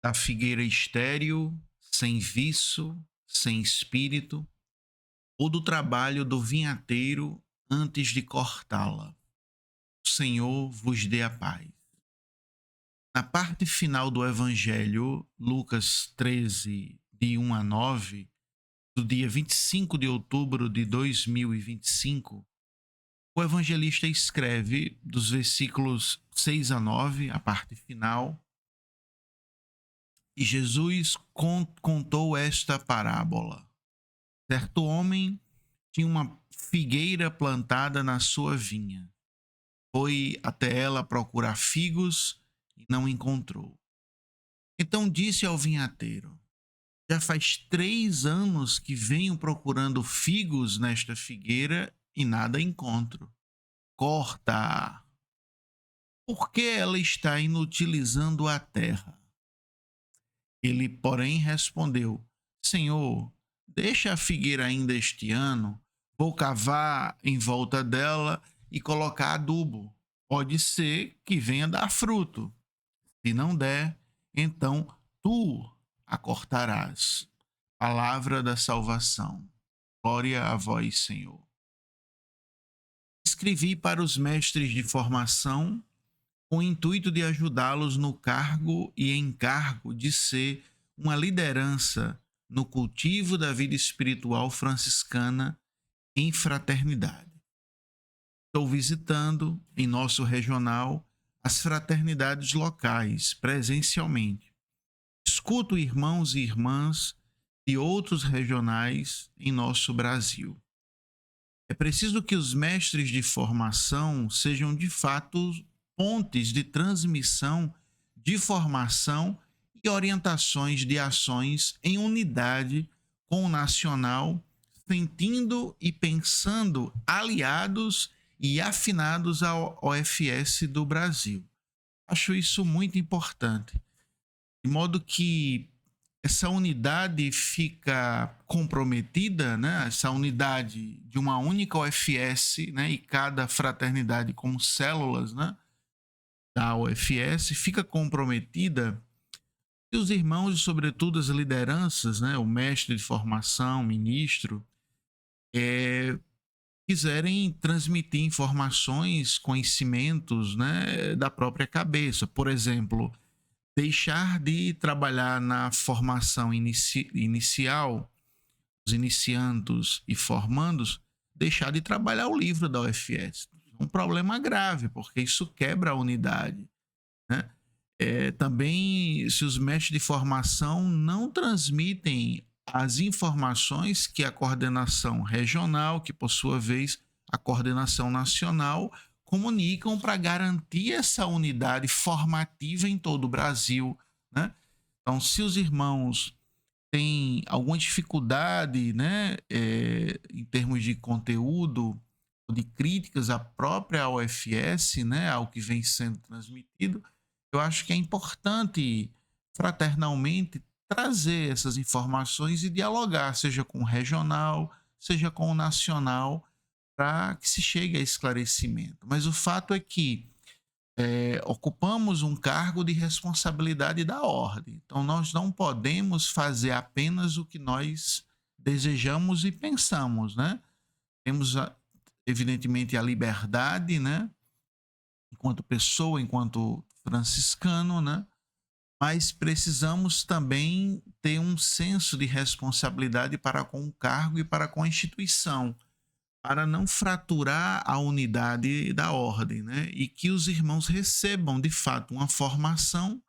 da figueira estéril, sem viço, sem espírito, ou do trabalho do vinhateiro antes de cortá-la. O Senhor vos dê a paz. Na parte final do Evangelho, Lucas 13, de 1 a 9, do dia 25 de outubro de 2025, o evangelista escreve dos versículos 6 a 9, a parte final, e Jesus contou esta parábola. Certo homem tinha uma figueira plantada na sua vinha. Foi até ela procurar figos e não encontrou. Então disse ao vinhateiro: já faz 3 anos que venho procurando figos nesta figueira e nada encontro. Corta-a, porque ela está inutilizando a terra. Ele, porém, respondeu: Senhor, deixa a figueira ainda este ano, vou cavar em volta dela e colocar adubo. Pode ser que venha dar fruto. Se não der, então tu a cortarás. Palavra da salvação. Glória a vós, Senhor. Escrevi para os mestres de formação com o intuito de ajudá-los no cargo e encargo de ser uma liderança no cultivo da vida espiritual franciscana em fraternidade. Estou visitando em nosso regional as fraternidades locais presencialmente. Escuto irmãos e irmãs de outros regionais em nosso Brasil. É preciso que os mestres de formação sejam de fato pontes de transmissão, de formação e orientações de ações em unidade com o nacional, sentindo e pensando aliados e afinados ao OFS do Brasil. Acho isso muito importante, de modo que essa unidade fica comprometida, né? Essa unidade de uma única OFS, né? E cada fraternidade como células, né? Da OFS fica comprometida se os irmãos e sobretudo as lideranças, né? O mestre de formação, ministro, quiserem transmitir informações, conhecimentos, né? Da própria cabeça. Por exemplo, deixar de trabalhar na formação inicial, os iniciandos e formandos, deixar de trabalhar o livro da UFS. Um problema grave, porque isso quebra a unidade, né? Também, se os mestres de formação não transmitem as informações que a coordenação regional, que por sua vez a coordenação nacional, comunicam para garantir essa unidade formativa em todo o Brasil, né? Então, se os irmãos têm alguma dificuldade, né, em termos de conteúdo, de críticas à própria UFS, né, ao que vem sendo transmitido, eu acho que é importante fraternalmente trazer essas informações e dialogar, seja com o regional, seja com o nacional, para que se chegue a esclarecimento. Mas o fato é que ocupamos um cargo de responsabilidade da ordem. Então, nós não podemos fazer apenas o que nós desejamos e pensamos, né? Temos, evidentemente, a liberdade, né? Enquanto pessoa, enquanto franciscano, né? Mas precisamos também ter um senso de responsabilidade para com o cargo e para com a instituição, para não fraturar a unidade da ordem, né? E que os irmãos recebam, de fato, uma formação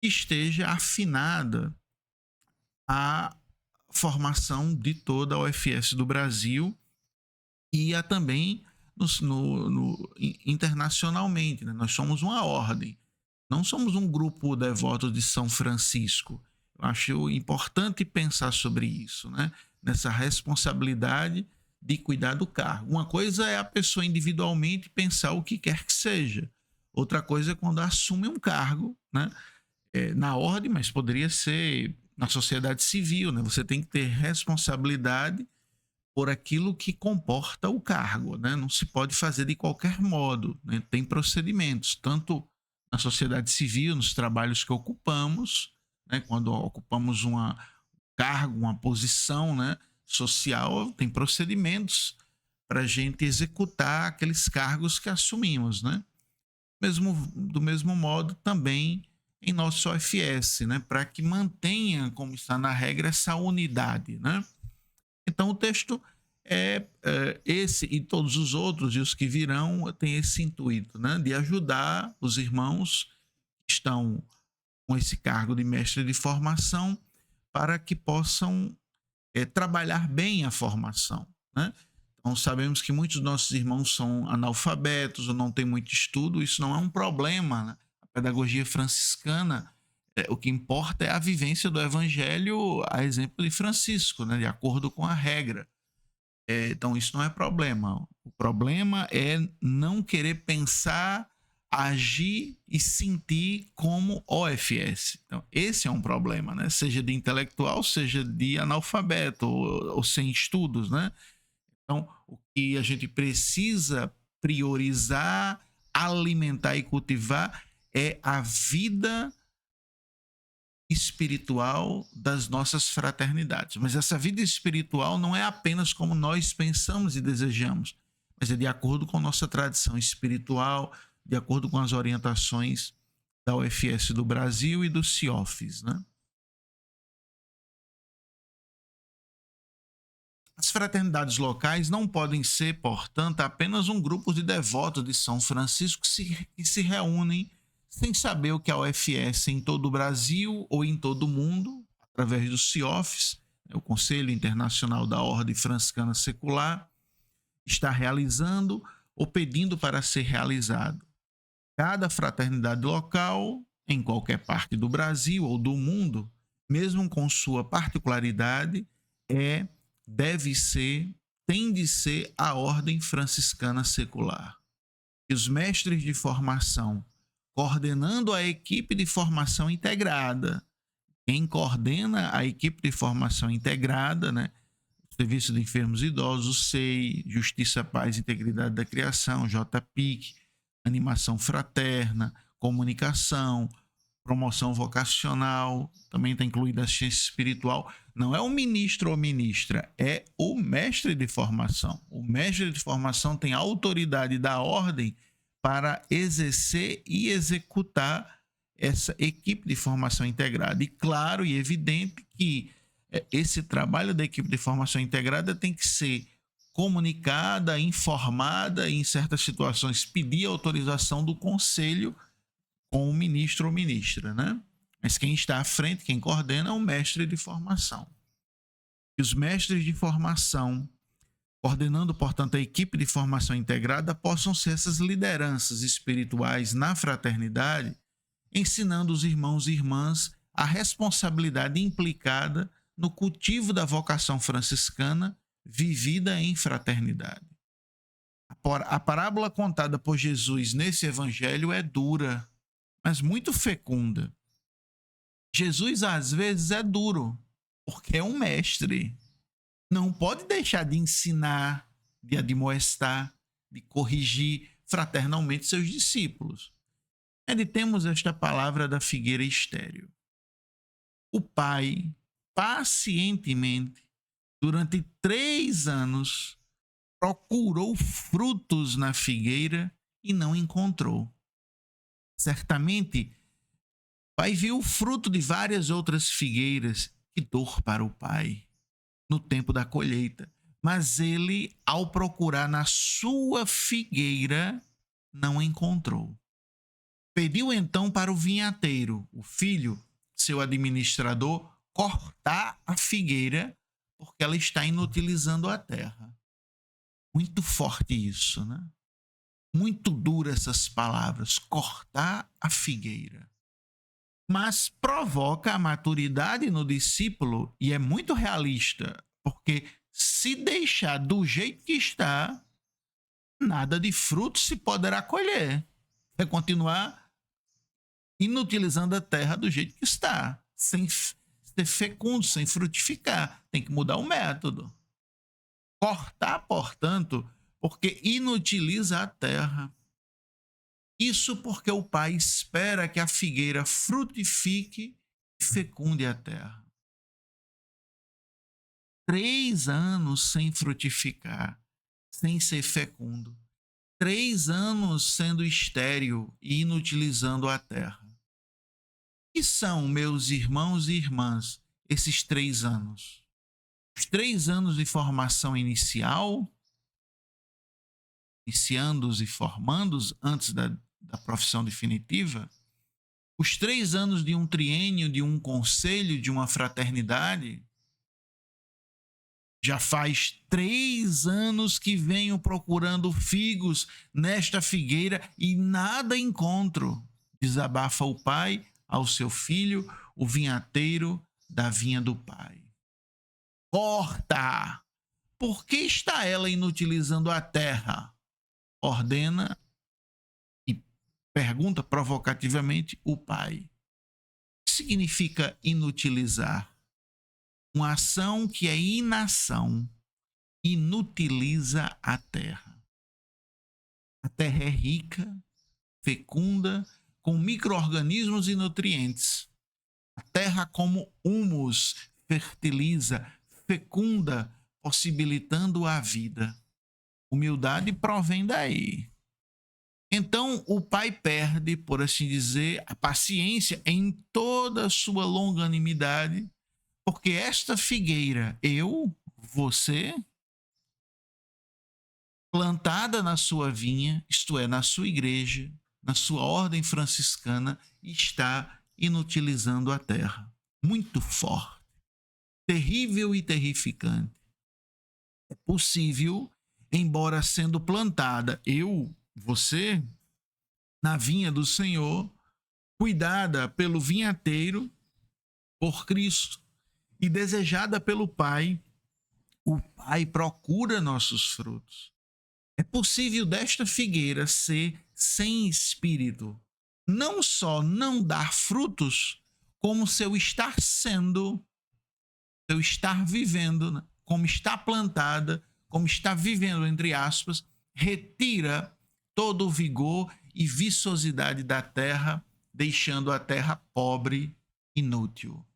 que esteja afinada à formação de toda a UFS do Brasil e a também internacionalmente, né? Nós somos uma ordem, não somos um grupo devoto de São Francisco. Eu acho importante pensar sobre isso, né? Nessa responsabilidade de cuidar do cargo. Uma coisa é a pessoa individualmente pensar o que quer que seja. Outra coisa é quando assume um cargo, né? Na ordem, mas poderia ser na sociedade civil, né? Você tem que ter responsabilidade por aquilo que comporta o cargo, né? Não se pode fazer de qualquer modo, né? Tem procedimentos, tanto na sociedade civil, nos trabalhos que ocupamos, né? Quando ocupamos cargo, uma posição, né, social, tem procedimentos para a gente executar aqueles cargos que assumimos, né? Do mesmo modo, também em nosso OFS, né, para que mantenha, como está na regra, essa unidade, né? Então, o texto esse e todos os outros e os que virão tem esse intuito, né, de ajudar os irmãos que estão com esse cargo de mestre de formação para que possam trabalhar bem a formação, né? Então, sabemos que muitos dos nossos irmãos são analfabetos ou não têm muito estudo, isso não é um problema, né? A pedagogia franciscana, o que importa é a vivência do evangelho, a exemplo de Francisco, né? De acordo com a regra. Então, isso não é problema. O problema é não querer pensar, agir e sentir como OFS. Então, esse é um problema, né? Seja de intelectual, seja de analfabeto ou sem estudos, né? Então, o que a gente precisa priorizar, alimentar e cultivar é a vida espiritual das nossas fraternidades. Mas essa vida espiritual não é apenas como nós pensamos e desejamos, mas é de acordo com nossa tradição espiritual, de acordo com as orientações da UFS do Brasil e do CIOFES, né? As fraternidades locais não podem ser, portanto, apenas um grupo de devotos de São Francisco que se reúnem sem saber o que é a UFS em todo o Brasil ou em todo o mundo, através do CIOFES, o Conselho Internacional da Ordem Franciscana Secular, está realizando ou pedindo para ser realizado. Cada fraternidade local, em qualquer parte do Brasil ou do mundo, mesmo com sua particularidade, deve ser, tem de ser a ordem franciscana secular. E os mestres de formação, coordenando a equipe de formação integrada, quem coordena a equipe de formação integrada, né? Serviço de Enfermos e Idosos, SEI, Justiça, Paz e Integridade da Criação, JPIC, Animação Fraterna, Comunicação, Promoção Vocacional, também está incluída assistência espiritual. Não é o ministro ou ministra, é o mestre de formação. O mestre de formação tem a autoridade da ordem para exercer e executar essa equipe de formação integrada. E claro e evidente que esse trabalho da equipe de formação integrada tem que ser comunicada, informada e, em certas situações, pedir autorização do conselho com o ministro ou ministra, né? Mas quem está à frente, quem coordena, é o mestre de formação. E os mestres de formação, coordenando, portanto, a equipe de formação integrada, possam ser essas lideranças espirituais na fraternidade, ensinando os irmãos e irmãs a responsabilidade implicada no cultivo da vocação franciscana vivida em fraternidade. A parábola contada por Jesus nesse evangelho é dura, mas muito fecunda. Jesus, às vezes, é duro, porque é um mestre. Não pode deixar de ensinar, de admoestar, de corrigir fraternalmente seus discípulos. Meditemos esta palavra da figueira estéril. O pai, pacientemente, durante 3 anos, procurou frutos na figueira e não encontrou. Certamente, o pai viu o fruto de várias outras figueiras. Que dor para o pai no tempo da colheita. Mas ele, ao procurar na sua figueira, não encontrou. Pediu então para o vinhateiro, o filho, seu administrador, cortar a figueira, porque ela está inutilizando a terra. Muito forte isso, né? Muito dura essas palavras, cortar a figueira. Mas provoca a maturidade no discípulo e é muito realista, porque se deixar do jeito que está, nada de fruto se poderá colher. É continuar inutilizando a terra do jeito que está, sem ser fecundo, sem frutificar. Tem que mudar o método. Cortar, portanto, porque inutiliza a terra. Isso porque o pai espera que a figueira frutifique fecunde a terra. 3 anos sem frutificar, sem ser fecundo. 3 anos sendo estéril e inutilizando a terra. Que são, meus irmãos e irmãs, esses 3 anos? Os 3 anos de formação inicial, iniciando-os e formando-os antes da profissão definitiva, os 3 anos de um triênio, de um conselho, de uma fraternidade. Já faz 3 anos que venho procurando figos nesta figueira e nada encontro. Desabafa o pai ao seu filho, o vinhateiro da vinha do pai. Corta! Por que está ela inutilizando a terra? Ordena e pergunta provocativamente o pai. O que significa inutilizar? Uma ação que é inação, inutiliza a terra. A terra é rica, fecunda, com micro-organismos e nutrientes. A terra, como humus, fertiliza, fecunda, possibilitando a vida. Humildade provém daí. Então, o pai perde, por assim dizer, a paciência em toda a sua longanimidade, porque esta figueira, você, plantada na sua vinha, isto é, na sua igreja, na sua ordem franciscana, está inutilizando a terra. Muito forte, terrível e terrificante. É possível, embora sendo plantada, você, na vinha do Senhor, cuidada pelo vinhateiro, por Cristo, e desejada pelo Pai, o Pai procura nossos frutos. É possível desta figueira ser sem espírito, não só não dar frutos, como seu estar sendo, seu estar vivendo, como está plantada, como está vivendo, entre aspas, retira todo o vigor e viçosidade da terra, deixando a terra pobre, inútil.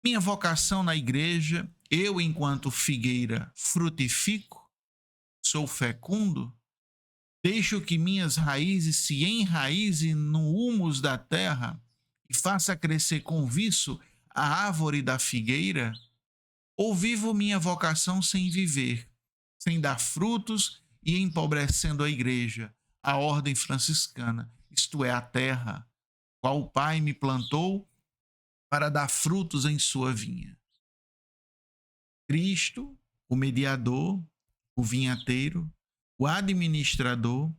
Minha vocação na igreja, eu, enquanto figueira, frutifico, sou fecundo, deixo que minhas raízes se enraizem no humus da terra e faça crescer com viço a árvore da figueira, ou vivo minha vocação sem viver, sem dar frutos e empobrecendo a igreja, a ordem franciscana, isto é, a terra, qual o Pai me plantou para dar frutos em sua vinha. Cristo, o mediador, o vinhateiro, o administrador,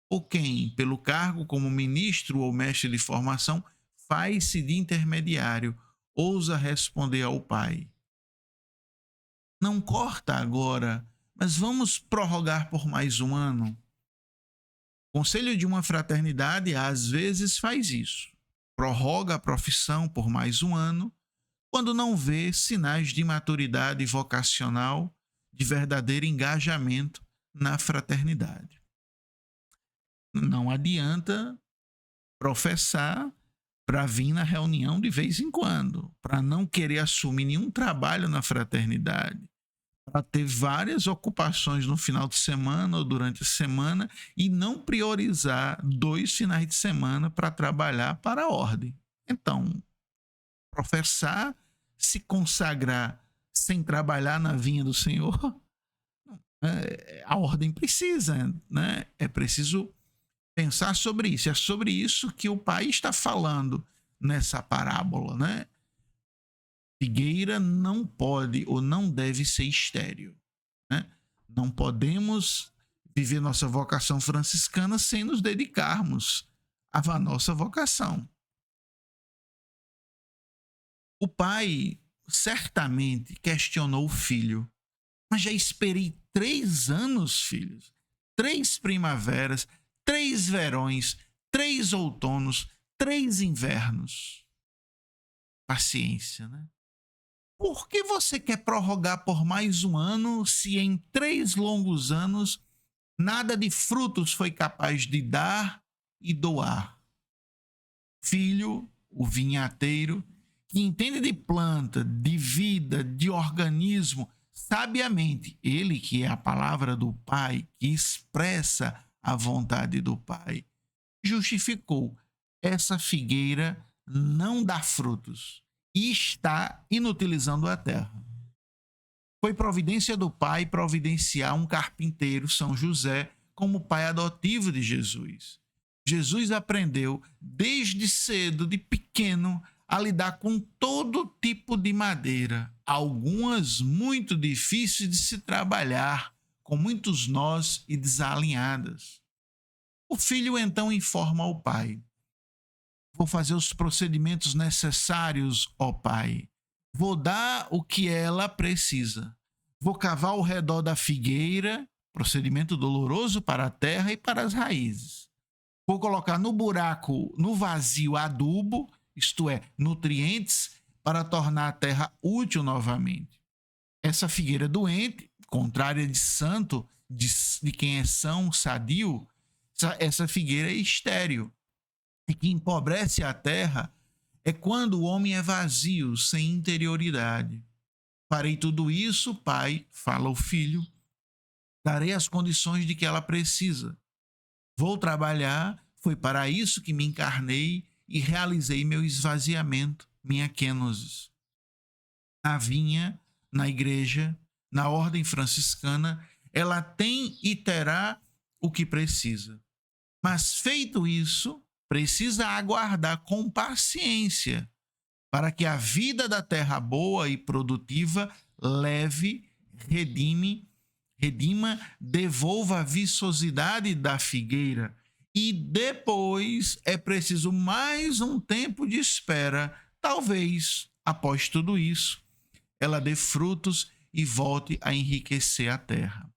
ou quem, pelo cargo como ministro ou mestre de formação, faz-se de intermediário, ousa responder ao Pai. Não corta agora, mas vamos prorrogar por mais um ano. O conselho de uma fraternidade às vezes faz isso. Prorroga a profissão por mais um ano, quando não vê sinais de maturidade vocacional, de verdadeiro engajamento na fraternidade. Não adianta professar para vir na reunião de vez em quando, para não querer assumir nenhum trabalho na fraternidade, para ter várias ocupações no final de semana ou durante a semana e não priorizar 2 finais de semana para trabalhar para a ordem. Então, professar, se consagrar sem trabalhar na vinha do Senhor, a ordem precisa, né? É preciso pensar sobre isso. É sobre isso que o Pai está falando nessa parábola, né? Figueira não pode ou não deve ser estéril, né? Não podemos viver nossa vocação franciscana sem nos dedicarmos à nossa vocação. O pai certamente questionou o filho, mas já esperei 3 anos, filhos, 3 primaveras, 3 verões, 3 outonos, 3 invernos. Paciência, né? Por que você quer prorrogar por mais um ano se em 3 longos anos nada de frutos foi capaz de dar e doar? Filho, o vinhateiro, que entende de planta, de vida, de organismo, sabiamente, ele que é a palavra do Pai, que expressa a vontade do Pai, justificou: essa figueira não dá frutos e está inutilizando a terra. Foi providência do Pai providenciar um carpinteiro, São José, como pai adotivo de Jesus. Jesus aprendeu desde cedo, de pequeno, a lidar com todo tipo de madeira, algumas muito difíceis de se trabalhar, com muitos nós e desalinhadas. O filho então informa ao pai: vou fazer os procedimentos necessários, ó pai. Vou dar o que ela precisa. Vou cavar ao redor da figueira, procedimento doloroso para a terra e para as raízes. Vou colocar no buraco, no vazio, adubo, isto é, nutrientes, para tornar a terra útil novamente. Essa figueira doente, contrária de santo, de quem é são, sadio, essa figueira é estéril. E que empobrece a terra é quando o homem é vazio, sem interioridade. Farei tudo isso, pai, fala o filho, darei as condições de que ela precisa. Vou trabalhar, foi para isso que me encarnei e realizei meu esvaziamento, minha kenosis. Na vinha, na igreja, na ordem franciscana, ela tem e terá o que precisa. Mas feito isso, precisa aguardar com paciência para que a vida da terra boa e produtiva leve, redima, devolva a viçosidade da figueira. E depois é preciso mais um tempo de espera. Talvez, após tudo isso, ela dê frutos e volte a enriquecer a terra.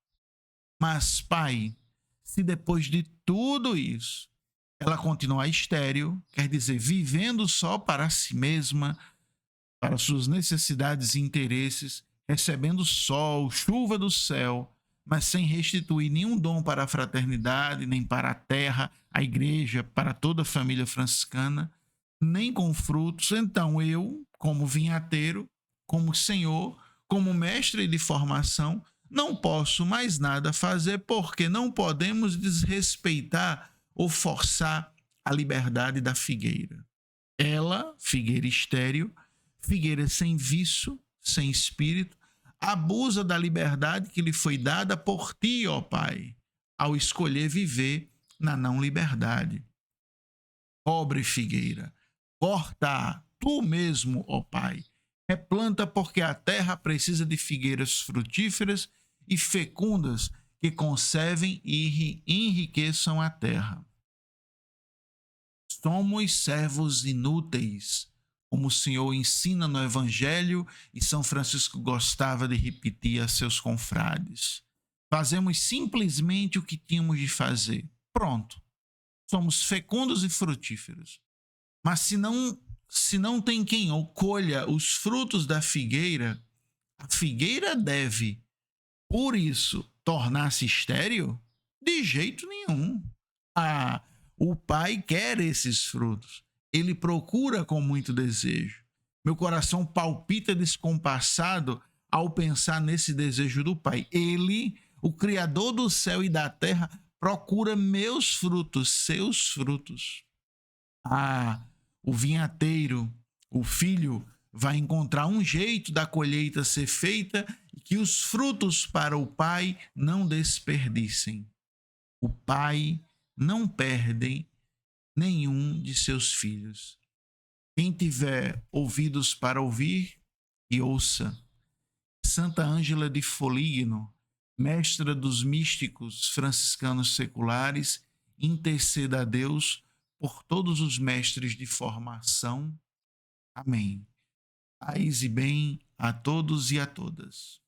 Mas, pai, se depois de tudo isso ela continuar estéril, quer dizer, vivendo só para si mesma, para suas necessidades e interesses, recebendo sol, chuva do céu, mas sem restituir nenhum dom para a fraternidade, nem para a terra, a igreja, para toda a família franciscana, nem com frutos, então eu, como vinhateiro, como senhor, como mestre de formação, não posso mais nada fazer, porque não podemos desrespeitar ou forçar a liberdade da figueira. Ela, figueira estéril, figueira sem vício, sem espírito, abusa da liberdade que lhe foi dada por ti, ó Pai, ao escolher viver na não liberdade. Pobre figueira, corta tu mesmo, ó Pai, replanta, porque a terra precisa de figueiras frutíferas e fecundas que conservem e enriqueçam a terra. Somos servos inúteis, como o Senhor ensina no Evangelho e São Francisco gostava de repetir a seus confrades. Fazemos simplesmente o que tínhamos de fazer. Pronto. Somos fecundos e frutíferos. Mas se não tem quem colha os frutos da figueira, a figueira deve, por isso, tornar-se estéril? De jeito nenhum. O Pai quer esses frutos. Ele procura com muito desejo. Meu coração palpita descompassado ao pensar nesse desejo do Pai. Ele, o Criador do céu e da terra, procura meus frutos, seus frutos. O vinhateiro, o filho, vai encontrar um jeito da colheita ser feita e que os frutos para o Pai não desperdicem. O Pai não perde nenhum de seus filhos. Quem tiver ouvidos para ouvir, que ouça. Santa Ângela de Foligno, mestra dos místicos franciscanos seculares, interceda a Deus por todos os mestres de formação. Amém. Paz e bem a todos e a todas.